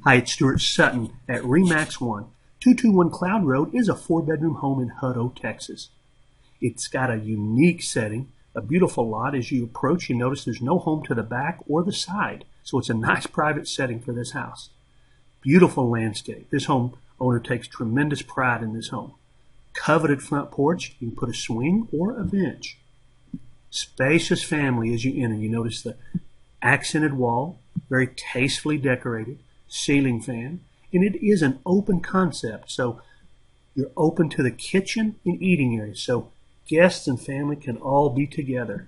Hi, it's Stuart Sutton at RE/MAX 1. 221 Cloud Road is a 4-bedroom home in Hutto, Texas. It's got a unique setting, a beautiful lot. As you approach, you notice there's no home to the back or the side, so it's a nice private setting for this house. Beautiful landscape. This home owner takes tremendous pride in this home. Coveted front porch. You can put a swing or a bench. Spacious family as you enter. You notice the accented wall, very tastefully decorated, ceiling fan, and it is an open concept, so you're open to the kitchen and eating area, so guests and family can all be together.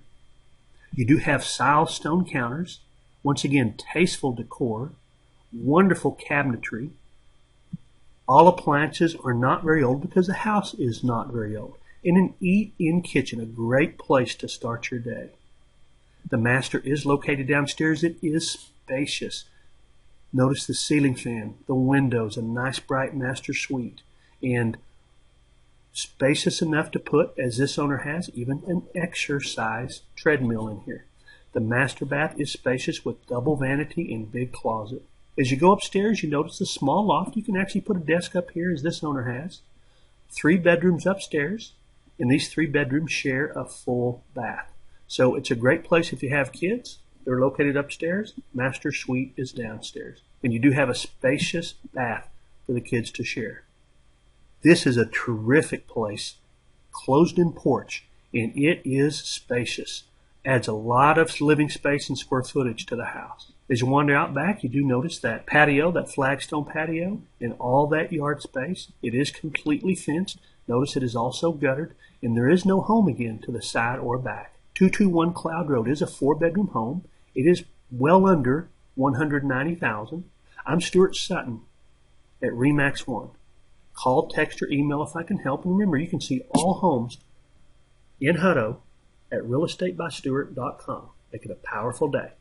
You do have Sile stone counters, once again tasteful decor, wonderful cabinetry. All appliances are not very old because the house is not very old. And an eat-in kitchen, a great place to start your day. The master is located downstairs. It is spacious. Notice the ceiling fan, the windows, a nice bright master suite, and spacious enough to put, as this owner has, even an exercise treadmill in here. The master bath is spacious with double vanity and big closet. As you go upstairs, you notice the small loft. You can actually put a desk up here, as this owner has. 3 bedrooms upstairs, and these 3 bedrooms share a full bath. So it's a great place if you have kids. They're located upstairs. Master suite is downstairs. And you do have a spacious bath for the kids to share. This is a terrific place. Closed-in porch, and it is spacious. Adds a lot of living space and square footage to the house. As you wander out back, you do notice that patio, that flagstone patio, and all that yard space. It is completely fenced. Notice it is also guttered, and there is no home again to the side or back. 221 Cloud Road is a 4-bedroom home. It is well under $190,000. I'm Stuart Sutton at RE/MAX 1. Call, text, or email if I can help. And remember, you can see all homes in Hutto at realestatebystuart.com. Make it a powerful day.